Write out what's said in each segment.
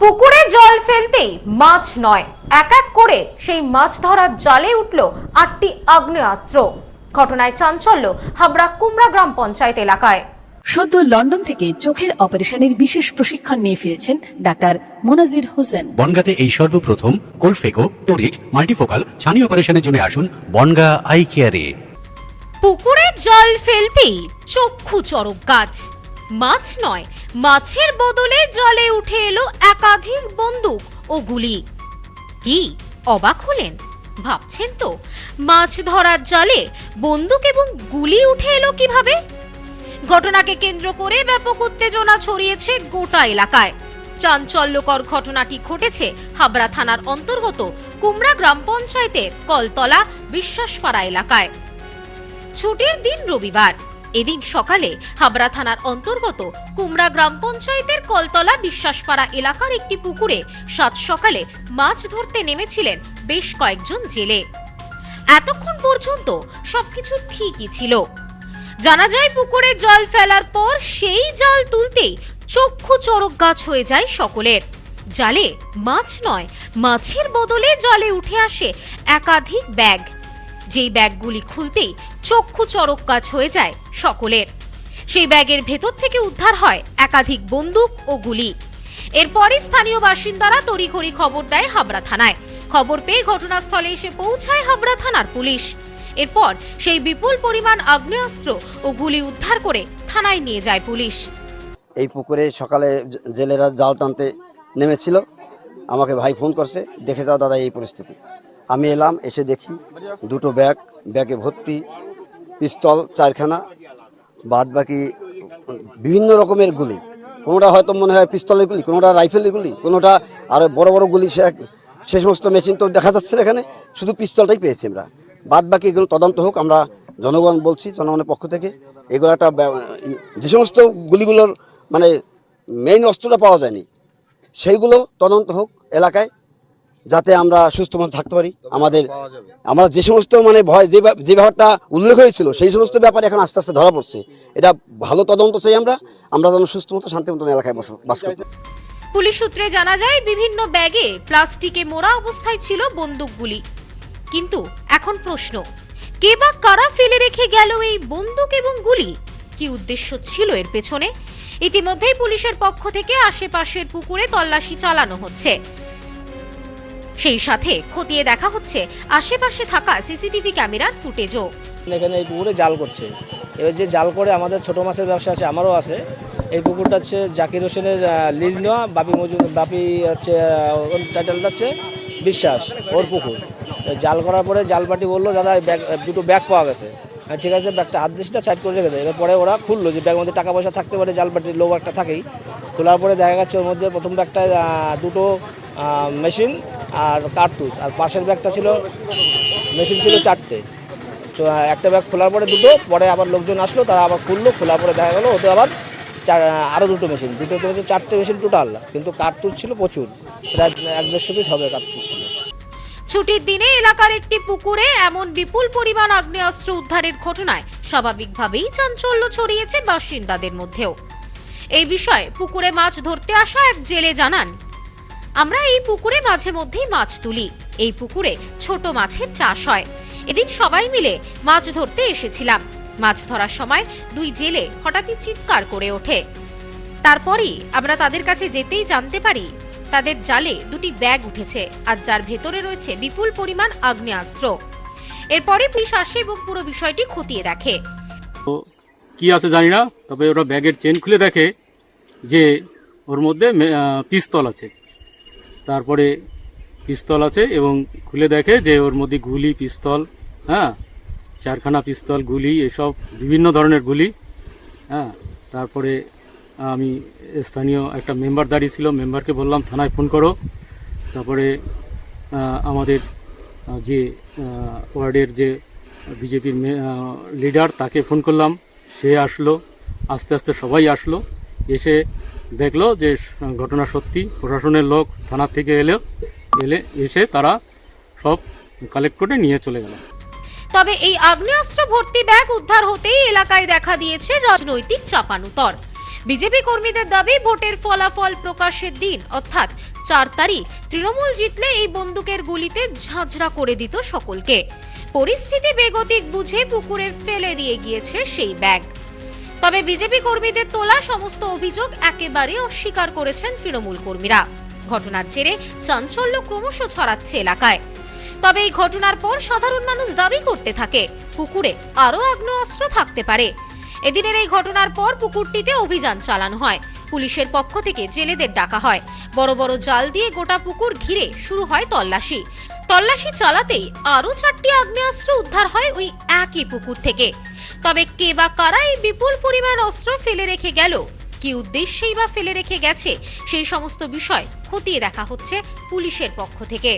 পুকুরে জল ফেলতেই মাছ নয়, এক এক করে সেই মাছ ধরার জালে উঠল ৮টি আগ্নেয়াস্ত্র। ঘটনায় চাঞ্চল্য হাবড়া কুমড়া গ্রাম পঞ্চায়েত এলাকায়। সদ্য লন্ডন থেকে চোখের অপারেশনের বিশেষ প্রশিক্ষণ নিয়ে ফিরেছেন ডাক্তার মোনাজির হোসেন। বনগাঁতে এই সর্বপ্রথম কোলফেকো, টোরিক, মাল্টিফোকাল ছানি অপারেশনের জন্য আসুন বনগাঁ আই কেয়ারে। পুকুরে জল ফেলতেই চক্ষু চড়ক গাছ। মাছ নয়, মাছের বদলে জলে উঠে এলো একাধিক বন্দুক ও গুলি। কি অবাক হলেন? ভাবছেন তো, মাছ ধরার জালে বন্দুক এবং গুলি উঠে এলো কিভাবে? ঘটনাকে কেন্দ্র করে ব্যাপক উত্তেজনা ছড়িয়েছে গোটা এলাকায়। চাঞ্চল্যকর ঘটনাটি ঘটেছে হাবড়া থানার অন্তর্গত কুমড়া গ্রাম পঞ্চায়েতের কলতলা বিশ্বাসপাড়া এলাকায়। ছুটির দিন রবিবার। এদিন সকালে হাবড়া থানার অন্তর্গত কুমড়া গ্রাম পঞ্চায়েতের কলতলা বিশ্বাসপাড়া এলাকার একটি পুকুরে সাত সকালে মাছ ধরতে নেমেছিলেন বেশ কয়েকজন জেলে। এতক্ষণ পর্যন্ত সবকিছু ঠিকই ছিল। জানা যায়, পুকুরে জল ফেলার পর সেই জাল তুলতেই চক্ষু চড়ক গাছ হয়ে যায় সকলের। জালে মাছ নয়, মাছের বদলে জলে উঠে আসে একাধিক ব্যাগ। যেই ব্যাগগুলি খুলতেই চক্ষু চড়ক গাছ হয়ে যায় সকলের। সেই ব্যাগের ভেতর থেকে উদ্ধার হয় একাধিক বন্দুক ও গুলি। এরপরে স্থানীয় বাসিন্দারা তড়িঘড়ি খবর দেয় হাবড়া থানায়। খবর পেয়ে ঘটনাস্থলে এসে পৌঁছায় হাবড়া থানার পুলিশ। এরপর সেই বিপুল পরিমাণ আগ্নেয়াস্ত্র ও গুলি উদ্ধার করে থানায় নিয়ে যায় পুলিশ। এই পুকুরে সকালে জেলেরা জাল টানতে নেমেছিল। আমাকে ভাই ফোন করছে, দেখে যাও দাদা এই পরিস্থিতি। আমি এলাম, এসে দেখি দুটো ব্যাগে ভর্তি পিস্তল 4খানা, বাদ বাকি বিভিন্ন রকমের গুলি। কোনোটা হয়তো মনে হয় পিস্তলের গুলি, কোনোটা রাইফেলের গুলি, কোনোটা আরও বড় বড় গুলি। সে সমস্ত মেশিন তো দেখা যাচ্ছে না এখানে, শুধু পিস্তলটাই পেয়েছি আমরা। বাদ বাকি এগুলো তদন্ত হোক, আমরা জনগণ বলছি, জনগণের পক্ষ থেকে। এগুলো একটা যে সমস্ত গুলিগুলোর মানে মেইন অস্ত্রটা পাওয়া যায়নি, সেইগুলো তদন্ত হোক এলাকায়, যাতে আমরা সুস্থভাবে থাকতে পারি। আমরা যে সমস্ত মানে ভয় যে ব্যাপারটা উল্লেখ হয়েছিল, সেই সমস্ত ব্যাপারে এখন আস্তে আস্তে ধরা পড়ছে। এটা ভালো তদন্ত চাই আমরা যেন সুস্থ মতো শান্তি মতো এলাকায় বাস করতে। পুলিশ সূত্রে জানা যায়, বিভিন্ন ব্যাগে প্লাস্টিকে মোড়া অবস্থায় ছিল বন্দুকগুলি। কিন্তু এখন প্রশ্ন, কে বা কারা ফেলে রেখে গেল এই বন্দুক এবং গুলি? কি উদ্দেশ্য ছিল এর পেছনে? ইতিমধ্যেই পুলিশের পক্ষ থেকে আশেপাশের পুকুরে তল্লাশি চালানো হচ্ছে। সেই সাথে খতিয়ে দেখা হচ্ছে আশেপাশে থাকা সিসিটিভি ক্যামেরার ফুটেজও। এখানে এই পুকুরে জাল করছে। এবার যে জাল করে আমাদের ছোট মাছের ব্যবসা আছে, আমারও আছে। এই পুকুরটা হচ্ছে জাকির হোসেনের লিজ নেওয়া, বাপি হচ্ছে ওর টাইটেলটা হচ্ছে বিশ্বাস, ওর পুকুর। জাল করার পরে জাল পার্টি বললো, দাদা দুটো ব্যাগ পাওয়া গেছে। ঠিক আছে, ব্যাগটা হাত দিসটা সাইড করে রেখে দেয়। এবার পরে ওরা খুললো যে ব্যাগের মধ্যে টাকা পয়সা থাকতে পারে, জাল পার্টির লোক একটা থাকেই। খোলার পরে দেখা গেছে ওর মধ্যে প্রথম ব্যাগটায় দুটো মেশিন আর কার্তুজ, আর পাশের ব্যাগটা ছিল মেশিন ছিল 4টে। একটা ব্যাগ খোলার পরে দুটো, পরে আবার লোকজন আসলো, তারা আবার খুললো। খোলার পরে দেখা গেলো ওতে আবার আরও দুটো মেশিন, 4টে মেশিন টোটাল। কিন্তু কার্তুজ ছিল প্রচুর, প্রায় 1-150 পিস হবে কার্তুজ ছিল। ছুটির দিনে এলাকার একটি পুকুরে এমন বিপুল পরিমাণ আগ্নেয়াস্ত্র উদ্ধারের ঘটনায় স্বাভাবিকভাবেই চাঞ্চল্য ছড়িয়েছে বাসিন্দাদের মধ্যেও। এই বিষয়ে পুকুরে মাছ ধরতে আসা এক জেলে জানান, আমরা এই পুকুরে মাঝে মধ্যেই মাছ তুলি। এই পুকুরে ছোট মাছের চাষ হয়। এদিন সবাই মিলে মাছ ধরতে এসেছিলাম। মাছ ধরার সময় দুই জেলে হঠাৎই চিৎকার করে ওঠে। তারপরই আমরা তাদের কাছে যেতেই জানতে পারি তাদের জালে দুটি ব্যাগ উঠেছে, আর যার ভেতরে রয়েছে বিপুল পরিমাণ আগ্নেয়াস্ত্র। এরপরে পুলিশ আসে এবং পুরো বিষয়টি খতিয়ে দেখে। কি আছে জানি না, তবে ওরা ব্যাগের চেন খুলে দেখে যে ওর মধ্যে পিস্তল আছে। তারপরে পিস্তল আছে এবং খুলে দেখে যে ওর মধ্যে গুলি, পিস্তল, 4খানা পিস্তল, গুলি, এসব বিভিন্ন ধরনের গুলি। তারপরে আমি স্থানীয় একটা মেম্বার দাঁড়িয়ে ছিল, মেম্বারকে বললাম থানায় ফোন করো। তারপরে আমাদের যে ওয়ার্ডের যে বিজেপির লিডার, তাকে ফোন করলাম, সে আসলো। আস্তে আস্তে সবাই আসলো, এসে দেখলো যে ঘটনা সত্যি। প্রশাসনের লোক থানা থেকে এসে তারা সব কালেক্ট করে নিয়ে চলে গেল। তবে এই আগ্নেয়াস্ত্র ভর্তি ব্যাগ উদ্ধার হতেই এলাকায় দেখা দিয়েছে রাজনৈতিক চাপানুতর। বিজেপি কর্মীদের দাবি ভোটের ফলাফল প্রকাশের দিন অর্থাৎ 4 তারিখ তৃণমূল জিতলে এই বন্দুকের গুলিতে ঝাঁঝরা করে দিত সকলকে। পরিস্থিতি বেগতিক বুঝে পুকুরে ফেলে দিয়ে গিয়েছে সেই ব্যাগ। তবে বিজেপি কর্মীদের তোলা সমস্ত অভিযোগ একেবারে অস্বীকার করেছেন তৃণমূল কর্মীরা। ঘটনার জেরে চাঞ্চল্য ক্রমশ ছড়াচ্ছে এলাকায়। তবে এই ঘটনার পর সাধারণ মানুষ দাবি করতে থাকে পুকুরে আরও আগ্নেয়াস্ত্র থাকতে পারে। এদিনের এই ঘটনার পর পুকুরটিতে অভিযান চালানো হয়। পুলিশের পক্ষ থেকে জেলেদের ডাকা হয়। বড় বড় জাল দিয়ে গোটা পুকুর ঘিরে শুরু হয় তল্লাশি। তল্লাশি চালাতেই আরও 4টি আগ্নেয়াস্ত্র উদ্ধার হয় ওই একই পুকুর থেকে। তবে কে বা কারা এই বিপুল পরিমাণ অস্ত্র ফেলে রেখে গেল, কি উদ্দেশ্যেই বা ফেলে রেখে গেছে, সেই সমস্ত বিষয় খতিয়ে দেখা হচ্ছে পুলিশের পক্ষ থেকে।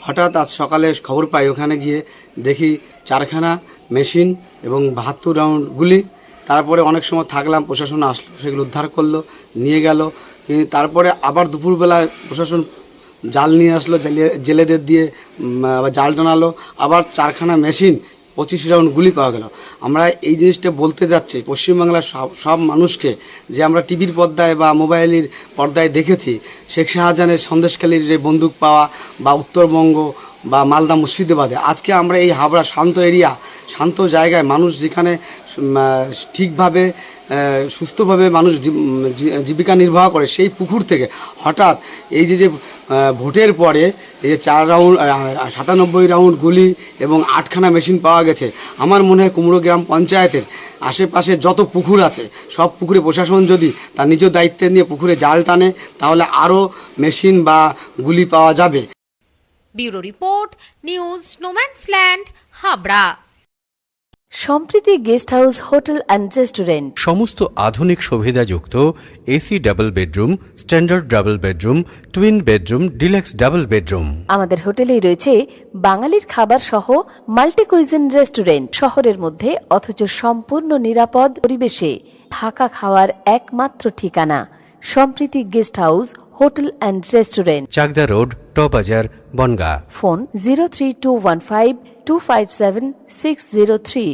হঠাৎ আজ সকালে খবর পাই, ওখানে গিয়ে দেখি 4খানা মেশিন এবং 72 রাউন্ড গুলি। তারপরে অনেক সময় থাকলাম, প্রশাসন আসলো, সেগুলো উদ্ধার করলো, নিয়ে গেল। কিন্তু তারপরে আবার দুপুরবেলায় প্রশাসন জাল নিয়ে আসলো, জেলেদের দিয়ে আবার জাল টানালো। আবার 4খানা মেশিন 25 রাউন্ড গুলি পাওয়া গেল। আমরা এই জিনিসটা বলতে যাচ্ছি পশ্চিমবাংলার সব মানুষকে, যে আমরা টিভির পর্দায় বা মোবাইলের পর্দায় দেখেছি শেখ শাহজাহানের সন্দেশখালীর যে বন্দুক পাওয়া, বা উত্তরবঙ্গ বা মালদা মুর্শিদাবাদে। আজকে আমরা এই হাবড়া শান্ত এরিয়া, শান্ত জায়গায় মানুষ যেখানে ঠিকভাবে সুস্থভাবে মানুষ জীবিকা নির্বাহ করে, সেই পুকুর থেকে হঠাৎ এই যে ভোটের পরে এই যে 97 রাউন্ড গুলি এবং 8খানা মেশিন পাওয়া গেছে। আমার মনে হয় কুমড়ো গ্রাম পঞ্চায়েতের আশেপাশে যত পুকুর আছে সব পুকুরে প্রশাসন যদি তার নিজ দায়িত্বে নিয়ে পুকুরে জাল টানে, তাহলে আরও মেশিন বা গুলি পাওয়া যাবে। Bureau report, news no man's land, Habra. Sampriti guest house hotel and restaurant. সমস্ত আধুনিক সুবিধাযুক্ত AC double bedroom, standard double bedroom, twin bedroom, deluxe double bedroom. আমাদের হোটেলেই রয়েছে বাঙালির খাবার সহ মাল্টি কুইজিন রেস্টুরেন্ট। শহরের মধ্যে অথচ সম্পূর্ণ নিরাপদ পরিবেশে থাকা খাওয়ার একমাত্র ঠিকানা Sampriti guest house hotel and restaurant, Chakdah road, টবাজার, বনগাঁ। ফোন 03215257603।